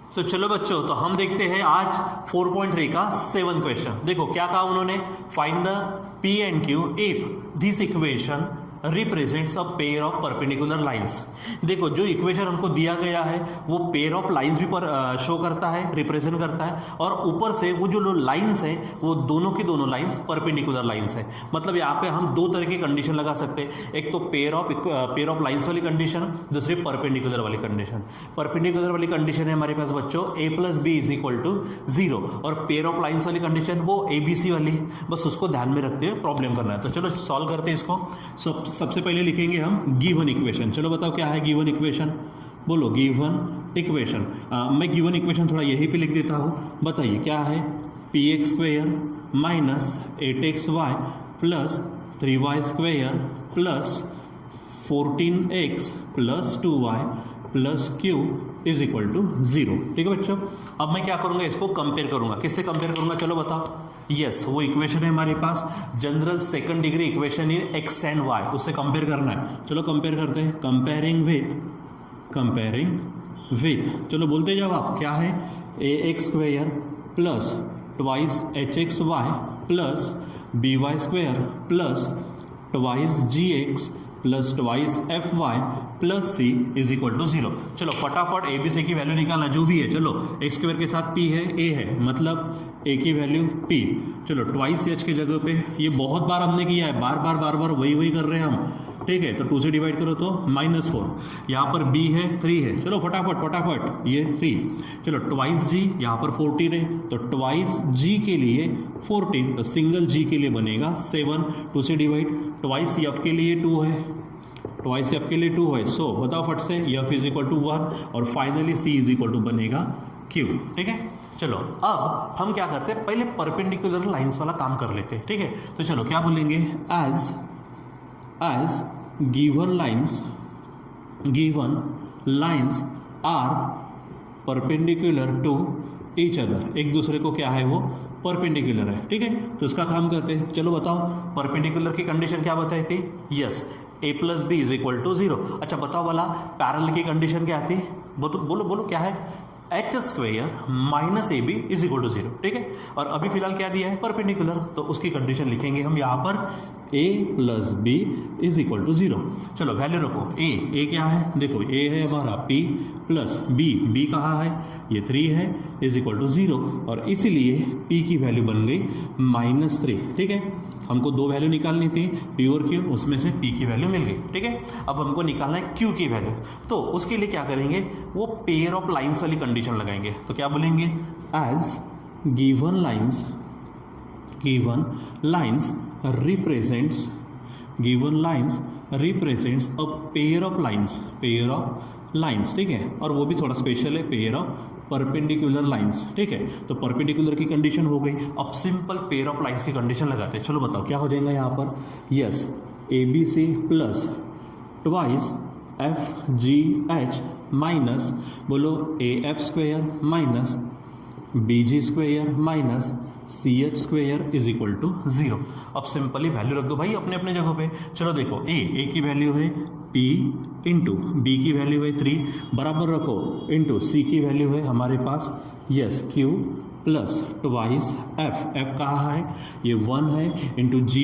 तो चलो बच्चों, तो हम देखते हैं आज 4.3 का 7 क्वेश्चन। देखो क्या कहा उन्होंने, find the P and Q if this equation represents a pair of perpendicular lines. देखो जो इक्वेशन हमको दिया गया है वो पेयर ऑफ लाइंस भी पर शो करता है, रिप्रेजेंट करता है, और ऊपर से वो जो लाइंस है वो दोनों की दोनों लाइंस परपेंडिकुलर लाइंस है। मतलब यहाँ पे हम दो तरह की कंडीशन लगा सकते हैं, एक तो पेयर ऑफ लाइंस वाली कंडीशन, दूसरी परपेंडिकुलर वाली कंडीशन। परपेंडिकुलर वाली कंडीशन है हमारे पास बच्चों a plus B is equal to 0, और पेयर ऑफ लाइंस वाली कंडीशन वो ABC वाली। बस उसको ध्यान में रखते हुए प्रॉब्लम करना है। तो चलो सॉल्व करते हैं इसको। सबसे पहले लिखेंगे हम गिवन इक्वेशन। चलो बताओ क्या है गिवन इक्वेशन, बोलो गिवन इक्वेशन। मैं गिवन इक्वेशन थोड़ा यहीं पे लिख देता हूँ। बताइए क्या है, px square minus 8xy plus 3y square plus 14x plus 2y plus q is equal to 0। ठीक है बच्चों, अब मैं क्या करूँगा, इसको कंपेयर करूँगा। किससे कंपेयर करूँगा, चलो बताओ। यस, वो इक्वेशन है हमारे पास general second degree equation in x and y, उससे कंपेयर करना है। चलो कंपेयर करते हैं, कंपेयरिंग विथ चलो बोलते जाओ आप, क्या है ax square plus twice hxy plus by square plus twice gx plus twice fy plus c is equal to 0। चलो फटाफट ए बी सी की वैल्यू निकालना, जो भी है। चलो एक्स स्क्वायर के साथ p है, a है, मतलब a की वैल्यू p। चलो ट्वाइस h की जगह पे, ये बहुत बार हमने किया है, बार बार वही कर रहे हैं हम। ठीक है, तो 2 से डिवाइड करो तो -4। यहाँ पर b है, 3 है। चलो फटाफट ये 3। चलो ट्वाइस g, यहाँ पर 14 है, तो ट्वाइस g के लिए 14, तो सिंगल g के लिए बनेगा 7। 2 से डिवाइड, ट्वाइस f के लिए 2 है, ट्वाइस f के लिए 2 है। सो बताओ फट से, f इज इक्वल टू 1, और finally c is equal to बनेगा q। ठीक है, चलो अब हम क्या करते हैं, पहले परपेंडिकुलर लाइंस वाला काम कर लेते हैं। ठीक है, तो चलो क्या बोलेंगे, as given lines are perpendicular to each other, एक दूसरे को क्या है वो परपेंडिकुलर है। ठीक है, तो इसका काम करते हैं। चलो बताओ परपेंडिकुलर की कंडीशन क्या बताई थी, yes a plus B is equal to 0। अच्छा बताओ वाला पैरेलल की कंडीशन क्या आती, बोलो क्या है, H square minus A B is equal to 0। ठीक है, और अभी फिलहाल क्या दिया है, परपेंडिकुलर, तो उसकी कंडीशन लिखेंगे हम यहाँ पर a plus B is equal to 0। चलो वैल्यू रखो, a क्या है, देखो a है हमारा p प्लस b कहाँ है, ये 3 है, इज इक्वल टू 0, और इसीलिए p की वैल्यू बन गई -3। ठीक है, हमको 2 वैल्यू निकालनी थी, p और q, उसमें से p की वैल्यू मिल गई। ठीक है, अब हमको निकालना है q की वैल्यू। तो उसके लिए क्या करेंगे, वो पेयर ऑफ लाइंस वाली कंडीशन लगाएंगे। तो क्या बोलेंगे, as given lines represents a pair of lines. ठीक है, और वो भी थोड़ा स्पेशल है, पेयर ऑफ परपेंडिकुलर लाइंस। ठीक है, तो परपेंडिकुलर की कंडीशन हो गई। अब सिंपल पेयर ऑफ लाइंस की कंडीशन लगाते हैं। चलो बताओ क्या हो जाएगा यहाँ पर, yes ABC plus twice FGH minus, बोलो AF square minus BG square minus CH square is equal to 0। अब सिंपली वैल्यू रख दो भाई अपने अपने जगह पे। चलो देखो a की वैल्यू है p इंटू b की वैल्यू है 3, बराबर रखो इंटू c की वैल्यू है हमारे पास yes q plus twice f कहाँ है, ये 1 है, इंटू g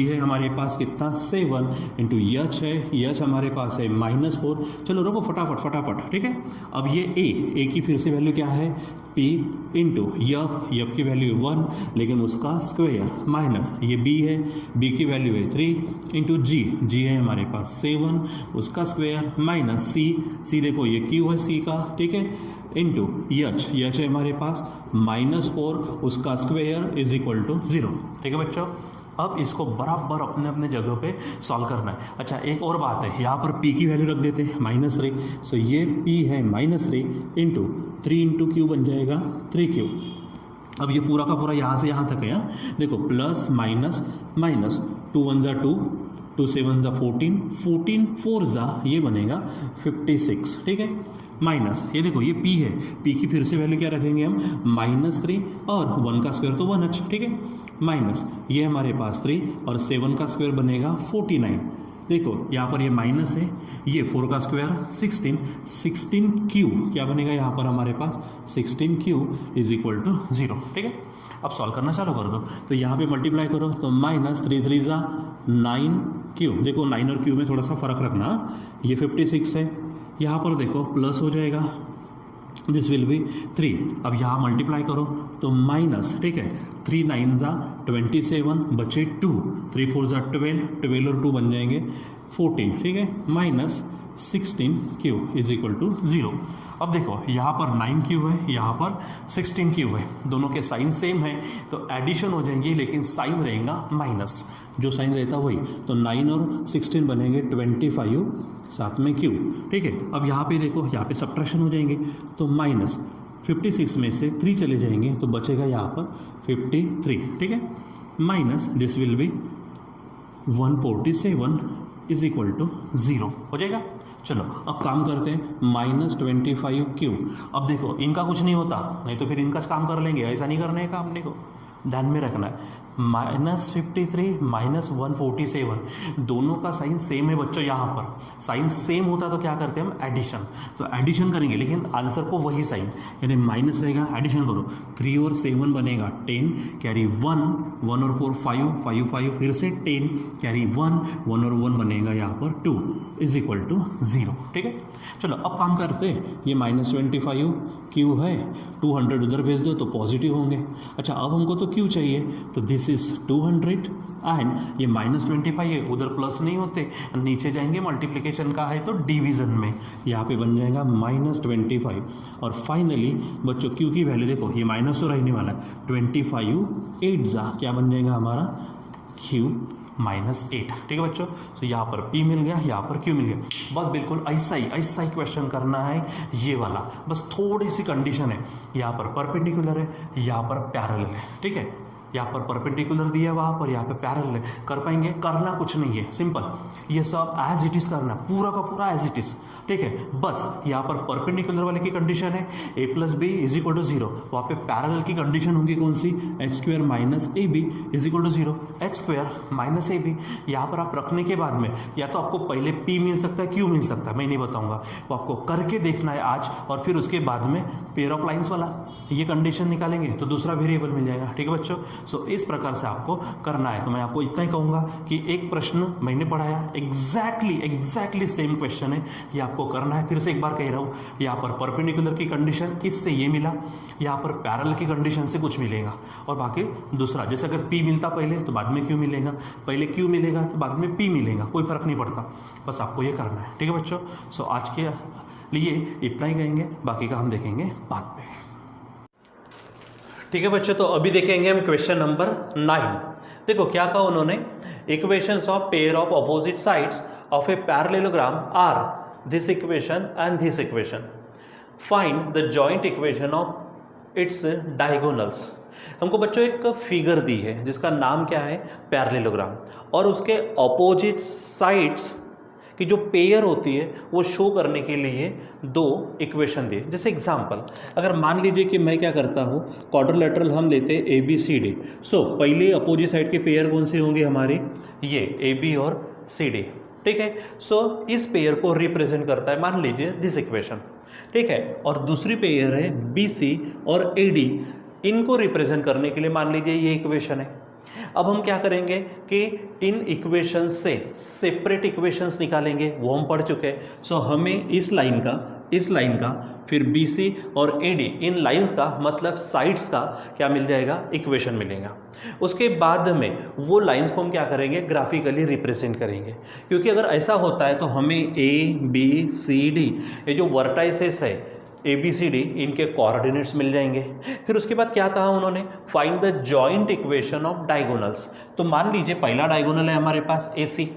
है हमारे पास कितना 7, इंटू h है, h हमारे पास है -4। चलो रुको फटाफट। ठीक है, अब ये a की फिर से वैल्यू क्या है, p इंटू यफ की वैल्यू 1, लेकिन उसका स्क्वायर माइनस, ये b है, b की वैल्यू है 3, इंटू g है हमारे पास 7, उसका स्क्वायर माइनस c देखो ये q है c का। ठीक है, इंटू h है हमारे पास -4, उसका स्क्वायर इज इक्वल टू 0। ठीक है बच्चों, अब इसको बराबर अपने अपने जगह पे सॉल्व करना है। अच्छा एक और बात है, यहाँ पर p की वैल्यू रख देते हैं -3, सो ये p है -3 इंटू 3 इंटू क्यू बन जाएगा 3q। अब ये पूरा का पूरा यहाँ से यहाँ तक है, देखो प्लस माइनस 2 1 जा 2, 2 7 जा 14, 4 जा ये बनेगा 56। ठीक है, माइनस ये देखो ये p है, p की फिर से वैल्यू क्या रखेंगे हम -3, और 1 का स्क्वायर तो 1h। ठीक है, माइनस ये हमारे पास 3 और 7 का स्क्वायर बनेगा 49, देखो यहाँ पर ये माइनस है, ये 4 का स्क्वायर 16 क्यू क्या बनेगा यहाँ पर हमारे पास 16 क्यू इज इक्वल टू 0। ठीक है, अब सॉल्व करना चालू कर दो। तो यहाँ पे मल्टीप्लाई करो तो माइनस 3 3 ज़ा 9 क्यू, देखो 9 और क्यू में थोड़ा सा फर्क रखना, ये 56 है, यहाँ पर देखो प्लस हो जाएगा, दिस विल बी 3। अब यहाँ मल्टीप्लाई करो तो माइनस, ठीक है, 3 9 ज़ा 27 बचे 2, 3 4 ज़ा 12, 12 और 2 बन जाएंगे 14। ठीक है, minus 16 Q is equal to 0। अब देखो यहाँ पर 9 क्यू है, यहाँ पर 16 क्यू है, दोनों के साइन सेम है तो एडिशन हो जाएंगी, लेकिन साइन रहेगा माइनस, जो साइन रहता वही, तो 9 और 16 बनेंगे 25 साथ में क्यू। ठीक है, अब यहाँ पे देखो, यहाँ पे सब्ट्रैक्शन हो जाएंगे तो माइनस 56 में से 3 चले जाएंगे तो बचेगा यहाँ पर 53। ठीक है, minus this will be 147 is equal to 0 हो जाएगा। चलो अब काम करते हैं, -25 क्यू। अब देखो इनका कुछ नहीं होता, नहीं तो फिर इनका काम कर लेंगे, ऐसा नहीं करने का काम, देखो ध्यान में रखना है, -53 -147 दोनों का साइन सेम है बच्चों। यहाँ पर साइन सेम होता तो क्या करते हैं हम, एडिशन, तो एडिशन करेंगे, लेकिन आंसर को वही साइन, यानी माइनस रहेगा, एडिशन करो, 3 और 7 बनेगा 10, कैरी 1, 1 और 4 5, 5 5 फिर से 10, कैरी 1, 1 और 1 बनेगा यहाँ पर 2 इज इक्वल टू 0। ठीक है, चलो अब काम करते हैं, ये -25 क्यू है, 200 उधर भेज दो तो पॉजिटिव होंगे। अच्छा अब हमको तो क्यू चाहिए, तो दिस इज 200 एंड ये -25 है, उधर प्लस नहीं होते, नीचे जाएंगे, मल्टीप्लिकेशन का है तो डिवीजन में यहाँ पे बन जाएगा -25। और फाइनली बच्चों क्यू की वैल्यू देखो, ये माइनस तो रहने वाला है, 25 8 ज़ा क्या बन जाएगा हमारा क्यू -8। ठीक है बच्चों, तो यहाँ पर P मिल गया, यहाँ पर Q मिल गया। बस बिल्कुल ऐसा ही क्वेश्चन करना है ये वाला, बस थोड़ी सी कंडीशन है, यहाँ पर परपेंडिकुलर है, यहाँ पर पैरेलल है। ठीक है, यहाँ पर परपेंडिकुलर दिया है, वहाँ पर यहाँ पे पैरेलल है, कर पाएंगे, करना कुछ नहीं है, सिंपल, ये सब एज इट इज़ करना, पूरा का पूरा एज इट इज़। ठीक है, बस यहाँ पर परपेंडिकुलर वाले की कंडीशन है a + b is equal to 0, वहाँ पे पैरेलल की कंडीशन होगी कौन सी, h² - ab is equal to 0, h² - ab। यहाँ पर आप रखने के बाद में या तो आपको पहले p मिल सकता है, q मिल सकता है, मैं नहीं बताऊँगा, वो आपको करके देखना है आज, और फिर उसके बाद में पेयर ऑफ लाइन्स वाला ये कंडीशन निकालेंगे तो दूसरा वेरिएबल मिल जाएगा। ठीक है बच्चों, सो इस प्रकार से आपको करना है। तो मैं आपको इतना ही कहूँगा कि एक प्रश्न मैंने पढ़ाया, एग्जैक्टली सेम क्वेश्चन है, ये आपको करना है। फिर से एक बार कह रहा हूँ, यहाँ पर परपेंडिकुलर की कंडीशन इससे ये मिला, यहाँ पर पैरेलल की कंडीशन से कुछ मिलेगा, और बाकी दूसरा, जैसे अगर P मिलता पहले तो बाद में Q मिलेगा, पहले Q मिलेगा तो बाद में P मिलेगा, कोई फर्क नहीं पड़ता, बस आपको ये करना है। ठीक है बच्चों, सो आज के लिए इतना ही कहेंगे, बाकी का हम देखेंगे बाद में। ठीक है बच्चों, तो अभी देखेंगे हम क्वेश्चन नंबर 9। देखो क्या कहा उन्होंने, equations of pair of opposite sides of a parallelogram are this equation and this equation, find the joint equation of its diagonals. हमको बच्चों एक फिगर दी है जिसका नाम क्या है, पैरेललोग्राम, और उसके अपोजिट साइड्स कि जो पेयर होती है वो शो करने के लिए 2 इक्वेशन दिए। जैसे एग्जांपल, अगर मान लीजिए कि मैं क्या करता हूँ, क्वाड्रिलेटरल हम लेते हैं ABCD, सो पहले अपोजिट साइड के पेयर कौन से होंगे हमारे, ये AB और CD। ठीक है, सो इस पेयर को रिप्रेजेंट करता है, मान लीजिए दिस इक्वेशन। ठीक है, और दूसरी पेयर है BC और AD, इनको रिप्रेजेंट करने के लिए मान लीजिए ये इक्वेशन है। अब हम क्या करेंगे कि इन इक्वेशंस से सेपरेट इक्वेशंस निकालेंगे, वो हम पढ़ चुके हैं। सो हमें इस लाइन का फिर BC और AD, इन लाइंस का मतलब साइड्स का क्या मिल जाएगा, इक्वेशन मिलेगा। उसके बाद में वो लाइंस को हम क्या करेंगे, ग्राफिकली रिप्रेजेंट करेंगे, क्योंकि अगर ऐसा होता है तो हमें ABCD ये जो वर्टाइसेस है ABCD, इनके कोऑर्डिनेट्स मिल जाएंगे। फिर उसके बाद क्या कहा उन्होंने, find the joint equation of diagonals. तो मान लीजिए पहला डायगोनल है हमारे पास AC,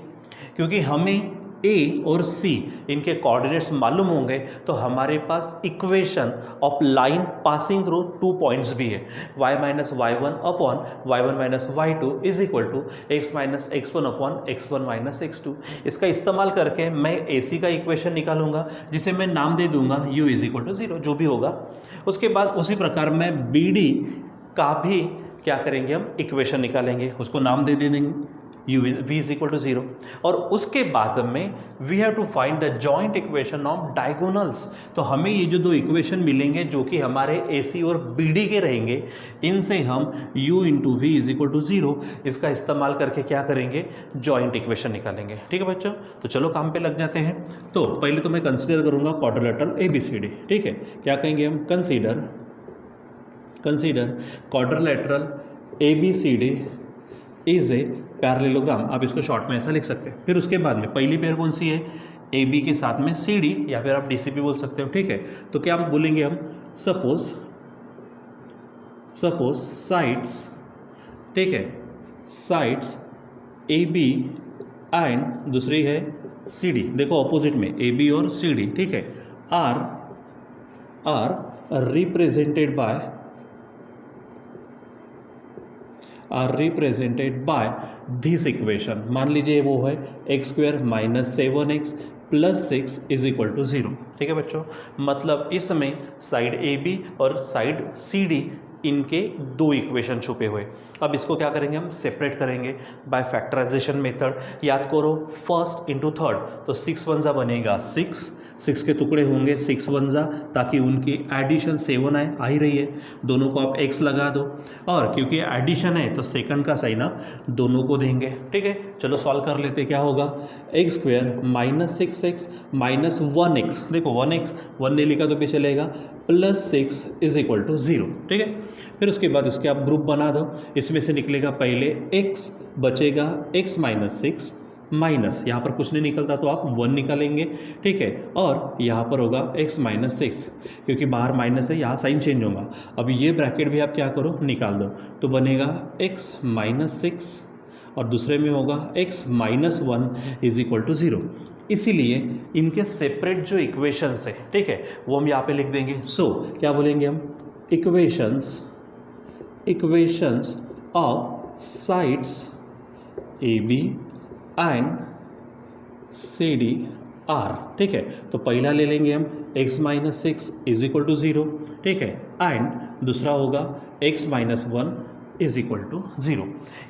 क्योंकि हमें A और C इनके कोऑर्डिनेट्स मालूम होंगे तो हमारे पास equation of line passing through 2 points भी है, y - y1 upon y1 - y2 is equal to x - x1 upon x1 - x2। इसका इस्तेमाल करके मैं AC का इक्वेशन निकालूंगा, जिसे मैं नाम दे दूंगा u = 0, जो भी होगा। उसके बाद उसी प्रकार मैं BD का भी क्या करेंगे, हम इक्वेशन निकालेंगे, उसको नाम दे देंगे v इज इक्वल टू 0। और उसके बाद में we have to find the joint equation of diagonals. तो हमें ये जो दो इक्वेशन मिलेंगे जो कि हमारे AC और BD के रहेंगे, इनसे हम u into we is equal to 0 इसका इस्तेमाल करके क्या करेंगे, जॉइंट इक्वेशन निकालेंगे। ठीक है बच्चों, तो चलो काम पे लग जाते हैं। तो पहले तो मैं कंसीडर करूंगा क्वाड्रिलेटरल ABCD। ठीक है, क्या कहेंगे हम, consider quadrilateral ABCD is a parallelogram. आप इसको शॉर्ट में ऐसा लिख सकते हैं। फिर उसके बाद में पहली पेयर कौन सी है, AB के साथ में CD, या फिर आप DC भी बोल सकते हो। ठीक है, तो क्या बोलेंगे हम, सपोज साइड्स, ठीक है, साइड्स AB एंड दूसरी है CD। देखो ऑपोजिट में AB और CD, ठीक है, are represented by this equation. मान लीजिए वो है x² - 7x + 6 is equal to 0। ठीक है बच्चों, मतलब इसमें साइड AB और साइड CD इनके दो इक्वेशन छुपे हुए। अब इसको क्या करेंगे, हम सेपरेट करेंगे बाय फैक्टराइजेशन मेथड। याद करो, फर्स्ट इंटू थर्ड, तो 6 × 1 बनेगा 6 के टुकड़े होंगे 6 × 1, ताकि उनकी एडिशन 7 आ ही रही है। दोनों को आप x लगा दो, और क्योंकि एडिशन है तो सेकंड का साइन आप दोनों को देंगे। ठीक है, चलो सॉल्व कर लेते। क्या होगा, x² - 6x - 1x, देखो 1x 1 ने लिखा तो पीछे चलेगा, +6 इज इक्वल टू 0। ठीक है, फिर उसके बाद इसके आप ग्रुप बना दो। इसमें से निकलेगा पहले x, बचेगा x - 6 माइनस, यहाँ पर कुछ नहीं निकलता तो आप 1 निकालेंगे। ठीक है, और यहाँ पर होगा x - 6, क्योंकि बाहर माइनस है, यहाँ साइन चेंज होगा। अब ये ब्रैकेट भी आप क्या करो, निकाल दो, तो बनेगा x - 6 और दूसरे में होगा x - 1 इज इक्वल टू 0। इसीलिए इनके सेपरेट जो इक्वेशंस है, ठीक है, वो हम यहाँ पे लिख देंगे। सो क्या बोलेंगे हम, equations of sides AB and CD R। ठीक है, तो पहला ले लेंगे हम x - 6 इज इक्वल टू 0। ठीक है, एंड दूसरा होगा x - 1 इज इक्वल टू 0।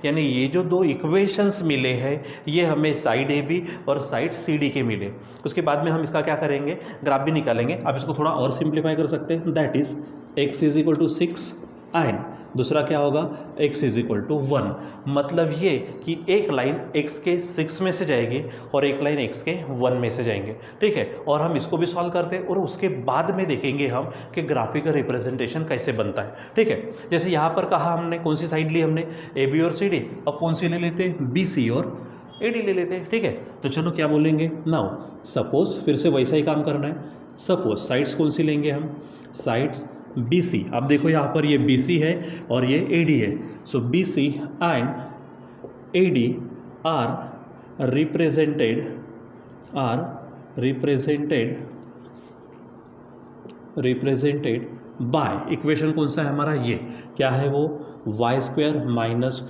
यानी ये जो दो इक्वेशंस मिले हैं, ये हमें साइड AB और साइड CD के मिले। उसके बाद में हम इसका क्या करेंगे, ग्राफ भी निकालेंगे। आप इसको थोड़ा और सिंप्लीफाई कर सकते हैं, that is x is equal to 6 and दूसरा क्या होगा, x इज इक्वल टू 1। मतलब ये कि एक लाइन x के 6 में से जाएगी और एक लाइन x के 1 में से जाएंगे। ठीक है, और हम इसको भी सॉल्व करते हैं और उसके बाद में देखेंगे हम कि ग्राफिकल रिप्रेजेंटेशन कैसे बनता है। ठीक है, जैसे यहाँ पर कहा हमने, कौन सी साइड ली हमने, AB और CD। अब कौन सी ले लेते हैं, BC और AD ले लेते हैं। ठीक है, तो चलो क्या बोलेंगे, नाउ सपोज, फिर से वैसा ही काम करना है। सपोज साइड्स कौन सी लेंगे हम, साइड्स BC। अब देखो यहाँ पर ये BC है और ये AD है। So BC and AD are represented by, equation कौन सा है हमारा, ये क्या है वो, y² -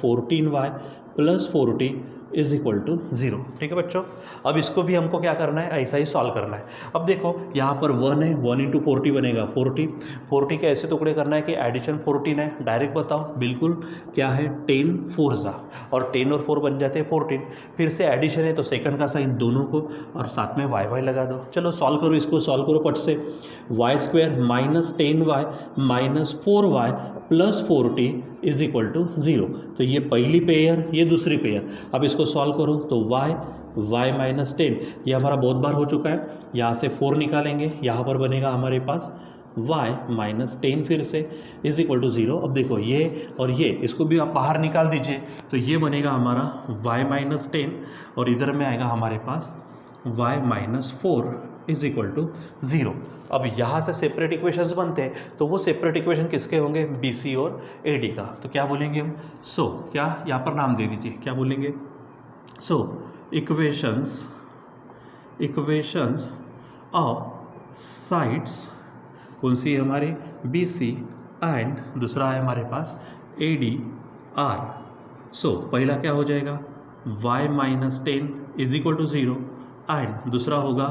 14y + 40 is equal to 0। ठीक है बच्चों, अब इसको भी हमको क्या करना है, ऐसा ही सॉल्व करना है। अब देखो यहाँ पर 1 है, 1 × 40 बनेगा 40 के ऐसे टुकड़े करना है कि एडिशन 14 है। डायरेक्ट बताओ, बिल्कुल, क्या है, 10 4 जा, और 10 और 4 बन जाते हैं 14। फिर से एडिशन है तो सेकंड का साइन दोनों को, और साथ में y लगा दो। चलो सॉल्व करो, इसको सॉल्व करो पट से। y² - 10y - 4y + 40 is equal to 0। तो ये पहली पेयर, ये दूसरी पेयर। अब इसको सॉल्व करो तो y - 10, ये हमारा बहुत बार हो चुका है। यहाँ से 4 निकालेंगे, यहाँ पर बनेगा हमारे पास y - 10 फिर से इज इक्वल टू 0। अब देखो ये और ये, इसको भी आप बाहर निकाल दीजिए, तो ये बनेगा हमारा y - 10 और इधर में आएगा हमारे पास y - 4 इज इक्वल टू 0। अब यहाँ से सेपरेट इक्वेशंस बनते हैं, तो वो सेपरेट इक्वेशन किसके होंगे, BC और AD का। तो क्या बोलेंगे हम, सो क्या यहाँ पर नाम दे दीजिए, क्या बोलेंगे, सो इक्वेशंस ऑफ साइड्स कौन सी है हमारी, BC एंड दूसरा है हमारे पास AD R। सो पहला क्या हो जाएगा, y - 10 is equal to 0 and दूसरा होगा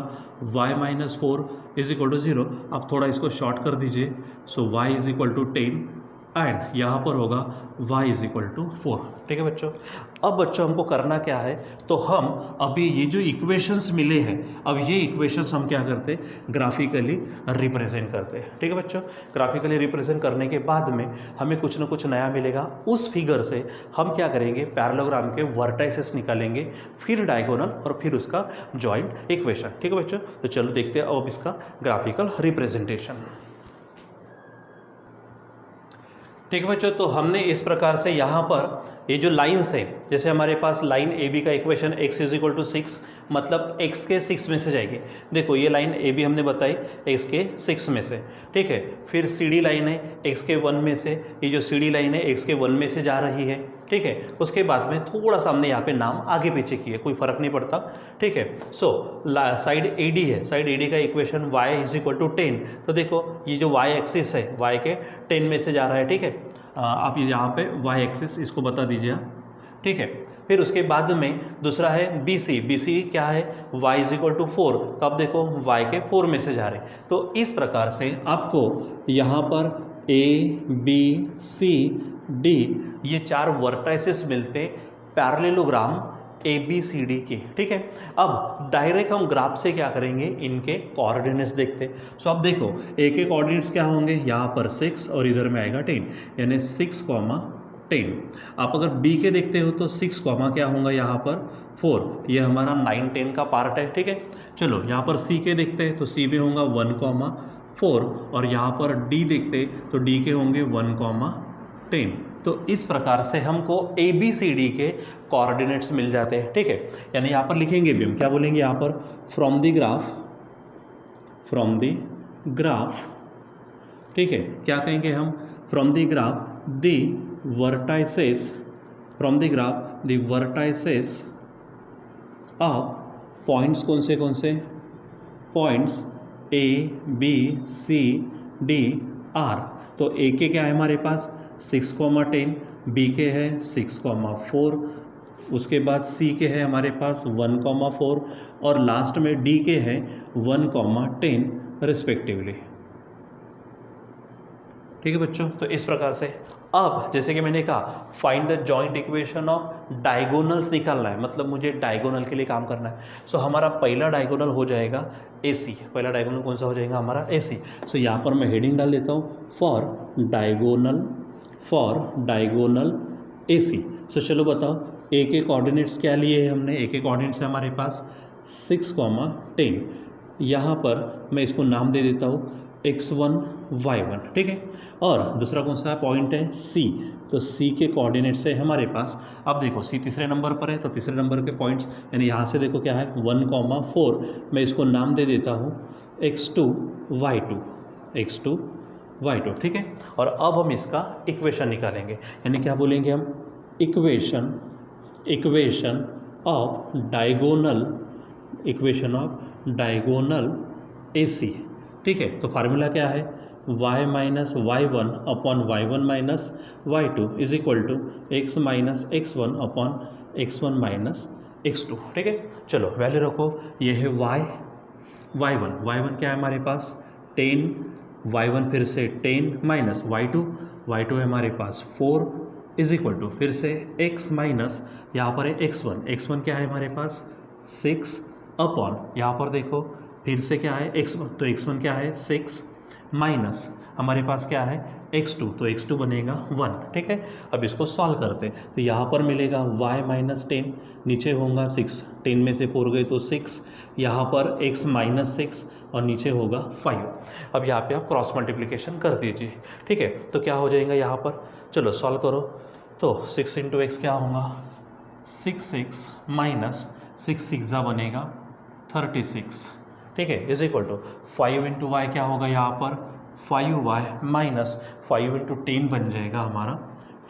y - 4 इज इक्वल टू 0। अब थोड़ा इसको शॉर्ट कर दीजिए। So y is equal to 10 and यहाँ पर होगा y इज इक्वल टू 4। ठीक है बच्चों, अब बच्चों हमको करना क्या है, तो हम अभी ये जो इक्वेशंस मिले हैं, अब ये इक्वेशंस हम क्या करते हैं, ग्राफिकली रिप्रेजेंट करते हैं। ठीक है बच्चों, ग्राफिकली रिप्रेजेंट करने के बाद में हमें कुछ ना कुछ नया मिलेगा। उस फिगर से हम क्या करेंगे, पैरेललोग्राम के वर्टाइसेस निकालेंगे, फिर डायगोनल और फिर उसका जॉइंट इक्वेशन। ठीक है बच्चों, तो चलो देखते हैं अब इसका ग्राफिकल रिप्रेजेंटेशन। ठीक है बच्चों, तो हमने इस प्रकार से यहाँ पर ये जो लाइन्स है, जैसे हमारे पास लाइन ए बी का equation x is equal to 6, मतलब x के 6 में से जाएगी। देखो ये लाइन ए बी हमने बताई x के 6 में से, ठीक है। फिर सी डी लाइन है x के 1 में से, ये जो सी डी लाइन है x के 1 में से जा रही है, ठीक है। उसके बाद में थोड़ा सा हमने यहाँ पे नाम आगे पीछे किए, कोई फर्क नहीं पड़ता, ठीक है। सो साइड ए डी है, साइड ए डी का equation y is equal to 10, तो देखो ये जो y एक्सिस है y के 10 में से जा रहा है, ठीक है। आप ये यहाँ पे y एक्सिस इसको बता दीजिए आप, ठीक है। फिर उसके बाद में दूसरा है बी सी क्या है, y इज इक्वल टू 4, तो आप देखो y के 4 में से जा रहे हैं। तो इस प्रकार से आपको यहाँ पर a b c d ये 4 वर्टाइसेस मिलते parallelogram A B C D के, ठीक है। अब डायरेक्ट हम ग्राफ से क्या करेंगे, इनके कोऑर्डिनेट्स देखते। सो अब देखो ए के कोऑर्डिनेट्स क्या होंगे, यहाँ पर 6 और इधर में आएगा 10, यानी 6, 10। आप अगर बी के देखते हो तो 6, क्या होगा यहाँ पर 4, ये हमारा 9, 10 का पार्ट है, ठीक है। चलो यहाँ पर सी के देखते हैं तो सी में होगा 1, 4, और यहाँ पर डी देखते तो डी के होंगे 1, 10। तो इस प्रकार से हमको ए बी सी डी के कोऑर्डिनेट्स मिल जाते हैं, ठीक है। यानी यहाँ पर लिखेंगे भी हम, क्या बोलेंगे यहाँ पर, फ्रॉम द ग्राफ, ठीक है। क्या कहेंगे हम, from the graph the vertices, from the graph the vertices of points, कौन से points A B C D are. तो ए के क्या है हमारे पास 6, 10, बी के है 6, 4, उसके बाद सी के है हमारे पास 1, 4, और लास्ट में डी के है 1, 10 रिस्पेक्टिवली। ठीक है बच्चों, तो इस प्रकार से अब जैसे कि मैंने कहा find the joint equation of diagonals निकालना है, मतलब मुझे डायगोनल के लिए काम करना है। सो हमारा पहला डायगोनल हो जाएगा AC। पहला डायगोनल कौन सा हो जाएगा हमारा, AC। सो यहाँ पर मैं हेडिंग डाल देता हूँ फॉर डायगोनल AC। सो चलो बताओ A के कोऑर्डिनेट्स क्या लिए हैं हमने, A के कोऑर्डिनेट्स है हमारे पास 6, 10। यहाँ पर मैं इसको नाम दे देता हूँ x1 y1, ठीक है। और दूसरा कौन सा पॉइंट है C, तो C के कोऑर्डिनेट्स है हमारे पास। अब देखो C तीसरे नंबर पर है, तो तीसरे नंबर के पॉइंट्स यानी यहाँ से देखो क्या है 1, 4, मैं इसको नाम दे देता हूँ x2 y2, ठीक है। और अब हम इसका इक्वेशन निकालेंगे, यानी क्या बोलेंगे हम, इक्वेशन ऑफ डायगोनल AC, ठीक है। तो फार्मूला क्या है, y minus y1 upon y1 minus y2 is equal to x minus x1 upon x1 minus x2, ठीक है। चलो वैल्यू रखो, ये है y1 क्या है हमारे पास 10, y1 फिर से 10 माइनस y2 है हमारे पास 4 इज इक्वल टू फिर से x माइनस यहाँ पर है x1 क्या है हमारे पास 6 अपॉन यहाँ पर देखो फिर से क्या है x1, तो x1 क्या है 6 माइनस हमारे पास क्या है x2, तो x2 बनेगा 1, ठीक है। अब इसको सॉल्व करते हैं, तो यहाँ पर मिलेगा y माइनस 10, नीचे होगा 6, 10 में से 4 गए तो 6, यहाँ पर x माइनस 6 और नीचे होगा 5। अब यहाँ पे आप क्रॉस मल्टीप्लिकेशन कर दीजिए, ठीक है। तो क्या हो जाएगा यहाँ पर, चलो सॉल्व करो, तो 6 इंटू एक्स क्या होगा 6 माइनस 6 बनेगा 36, ठीक है, is equal to 5 into y क्या होगा यहाँ पर 5y माइनस 5 इंटू 10 बन जाएगा हमारा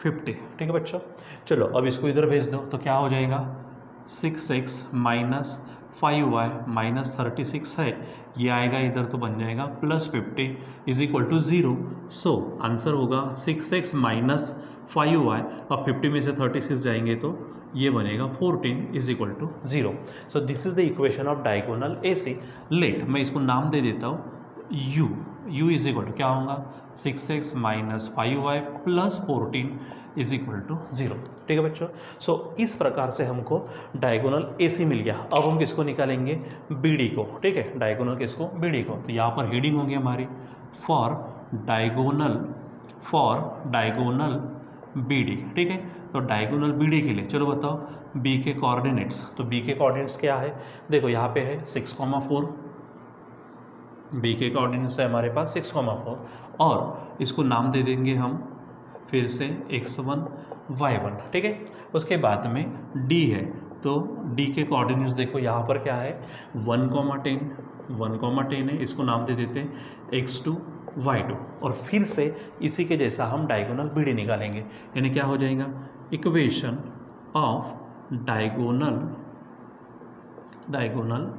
50, ठीक है बच्चों। चलो अब इसको इधर भेज दो, तो क्या हो जाएगा 6x माइनस 5y माइनस 36 है, ये आएगा इधर तो बन जाएगा plus 50 is equal to 0। So answer होगा 6x माइनस 5y, और 50 में से 36 जाएंगे तो ये बनेगा 14 is equal to 0। So this is the equation of diagonal AC। Let मैं इसको नाम दे देता हूँ u इज इक्वल टू क्या होगा 6x minus 5y plus 14 is equal to 0। ठीक है बच्चों। सो इस प्रकार से हमको डायगोनल AC मिल गया। अब हम किसको निकालेंगे BD को। ठीक है, डायगोनल किसको BD को। तो यहाँ पर हेडिंग होगी हमारी फॉर डायगोनल BD। ठीक है, तो डायगोनल BD के लिए चलो बताओ B के कोऑर्डिनेट्स। तो B के कोऑर्डिनेट्स क्या है, देखो यहाँ पे है 6,4, B के कोऑर्डिनेट्स है हमारे पास 6,4 और इसको नाम दे देंगे हम फिर से x1 y1। ठीक है, उसके बाद में D है तो D के कोऑर्डिनेट्स देखो यहाँ पर क्या है 1,10 है, इसको नाम दे देते हैं x2 y2 और फिर से इसी के जैसा हम डायगोनल BD निकालेंगे। यानी क्या हो जाएगा equation of diagonal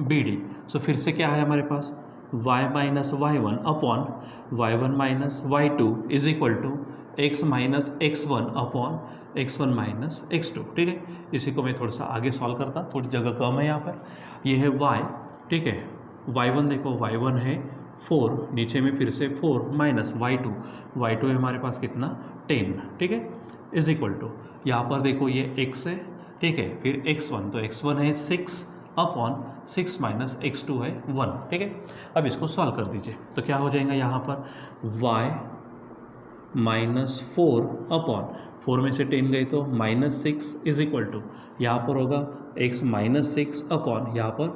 BD। So फिर से क्या है हमारे पास y minus y1 upon y1 minus y2 is equal to x minus x1 upon x1 minus x2। ठीक है, इसी को मैं थोड़ा सा आगे सॉल्व करता, थोड़ी जगह कम है यहाँ पर। ये है y, ठीक है, y1 देखो y1 है 4, नीचे में फिर से 4 माइनस y2 है हमारे पास कितना 10। ठीक है, इज इक्वल टू यहाँ पर देखो ये x है, ठीक है, फिर x1 तो x1 है 6 अपॉन 6 माइनस x2 है 1। ठीक है, अब इसको सॉल्व कर दीजिए तो क्या हो जाएगा यहाँ पर y माइनस 4 अपॉन 4 में से 10 गए तो माइनस 6 इज इक्वल टू यहाँ पर होगा x माइनस 6 अपॉन यहाँ पर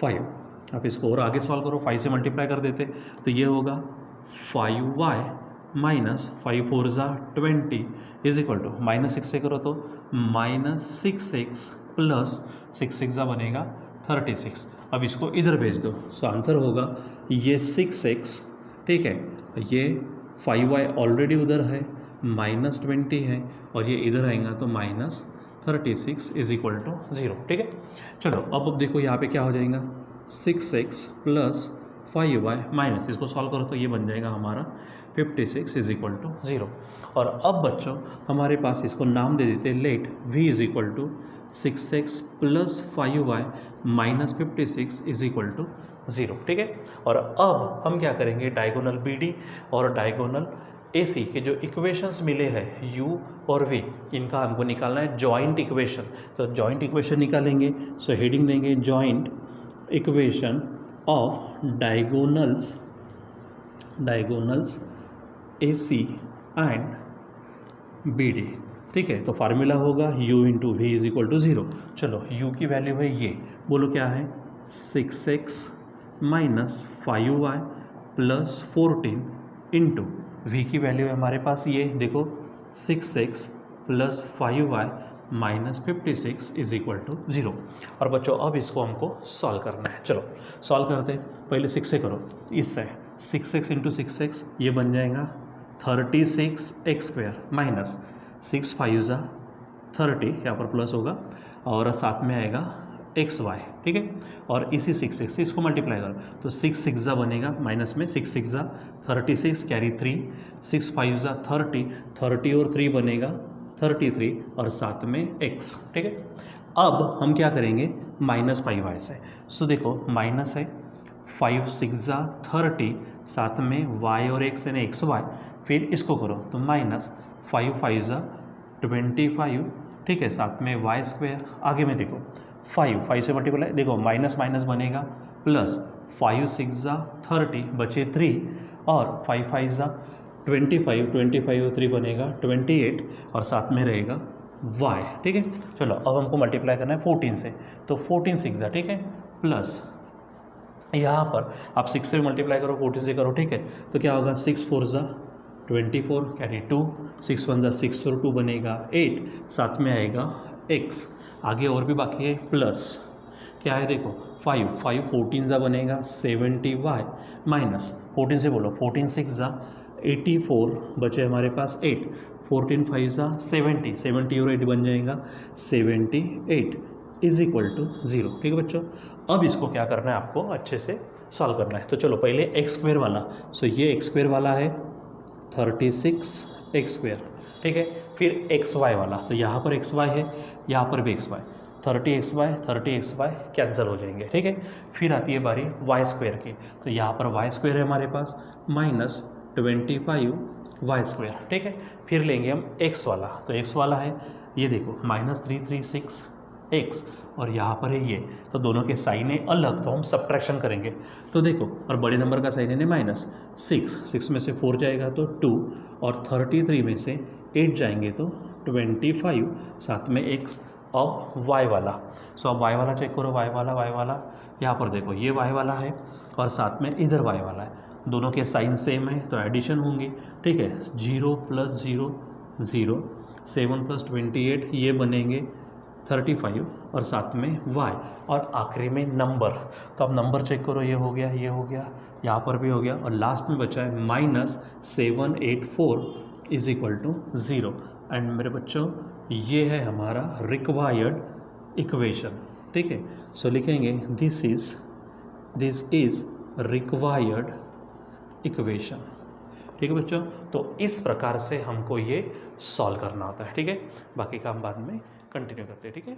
5। आप इसको और आगे सॉल्व करो, 5 से मल्टीप्लाई कर देते तो ये होगा 5y माइनस 5 4 ज़ा 20 इज इक्वल टू माइनस 6 से करो तो माइनस 6x प्लस 6 ज़ा बनेगा 36। अब इसको इधर भेज दो सो आंसर होगा ये 6x, ठीक है, ये 5y ऑलरेडी उधर है माइनस 20 है और ये इधर आएगा तो माइनस 36 इज इक्वल टू 0। ठीक है, चलो अब देखो यहाँ पे क्या हो जाएगा 6x प्लस 5y माइनस, इसको सॉल्व करो तो ये बन जाएगा हमारा 56 इज इक्वल टू 0। और अब बच्चों हमारे पास इसको नाम दे देते let v is equal to 6x plus 5y minus 56 is equal to 0। ठीक है, और अब हम क्या करेंगे डायगोनल BD और डायगोनल AC के जो इक्वेशंस मिले हैं u और v, इनका हमको निकालना है जॉइंट इक्वेशन। तो जॉइंट इक्वेशन निकालेंगे, सो हेडिंग देंगे joint equation of diagonals AC and BD। ठीक है, तो फार्मूला होगा u into we is equal to 0। चलो u की वैल्यू है ये, बोलो क्या है 6x minus 5y plus 14 into v की वैल्यू है हमारे पास ये देखो 6x plus 5y minus 56 is equal to 0। और बच्चों अब इसको हमको सॉल्व करना है। चलो सॉल्व करते हैं, पहले 6 से करो, इससे 6x इंटू 6x ये बन जाएगा 36x² माइनस 6 5 ज़ा 30, यहाँ पर प्लस होगा और साथ में आएगा xy। ठीक है, और इसी 6x से इसको मल्टीप्लाई करो तो 6 6 ज़ा बनेगा, माइनस में 6 6 ज़ा 36 कैरी 3, 6 5 ज़ा 30 और 3 बनेगा 33 और साथ में x। ठीक है, अब हम क्या करेंगे माइनस 5y से। सो देखो माइनस है 5 6 ज़ा 30, साथ में y और x यानी xy, फिर इसको करो तो माइनस 5 5 ज़ा 25, ठीक है, साथ में y²। आगे में देखो 5 से मल्टीप्लाई, देखो माइनस माइनस बनेगा प्लस 5 6 ज़ा 30 बचे 3 और 5 5 ज़ा 25 और 3 बनेगा 28 और साथ में रहेगा y। ठीक है, चलो अब हमको मल्टीप्लाई करना है 14 से, तो 14 6 ज़ा, ठीक है, प्लस यहाँ पर आप 6 से मल्टीप्लाई करो 14 से करो, ठीक है, तो क्या होगा 6 4 ज़ा 24 कैरी 2, 6 1 ज़ा 6 और 2 बनेगा 8, साथ में आएगा x। आगे और भी बाकी है प्लस क्या है देखो 5 14 ज़ा बनेगा 70y माइनस 14 से बोलो 14 6 ज़ा 84 बचे हमारे पास 8, 14 5 ज़ा 70 और 8 बन जाएगा 78 इज इक्वल टू 0। ठीक है बच्चों, अब इसको क्या करना है आपको अच्छे से सॉल्व करना है। तो चलो पहले x² वाला, सो ये x² वाला है 36x², ठीक है, फिर xy वाला, तो यहाँ पर xy है, यहाँ पर भी xy, 30x/30x कैंसिल हो जाएंगे, ठीक है। फिर आती है बारी वाई स्क्वायर की, तो यहाँ पर वाई स्क्वायर है हमारे पास -25y², ठीक है। फिर लेंगे हम x वाला, तो x वाला है ये देखो -336x, और यहाँ पर है ये, तो दोनों के साइन है अलग, तो हम सब्ट्रैक्शन करेंगे। तो देखो, और बड़े नंबर का साइन है -6 में से 4 जाएगा तो 2, और 33 में से 8 जाएंगे तो 25, साथ में x। अब y वाला, सो अब y वाला चेक करो, y वाला यहाँ पर देखो, ये y वाला है और साथ में इधर y वाला है, दोनों के साइन सेम है तो एडिशन होंगे, ठीक है। 0 + 0 0, 7 + 28 ये बनेंगे 35, और साथ में y, और आखिरी में नंबर। तो अब नंबर चेक करो, ये हो गया, यहाँ पर भी हो गया, और लास्ट में बचा है -784 = 0। एंड मेरे बच्चों, ये है हमारा रिक्वायर्ड इक्वेशन, ठीक है। सो लिखेंगे दिस इज़ रिक्वायर्ड इक्वेशन, ठीक है बच्चों। तो इस प्रकार से हमको ये सॉल्व करना होता है, ठीक है। बाकी का हम बाद में कंटिन्यू करते हैं, ठीक है।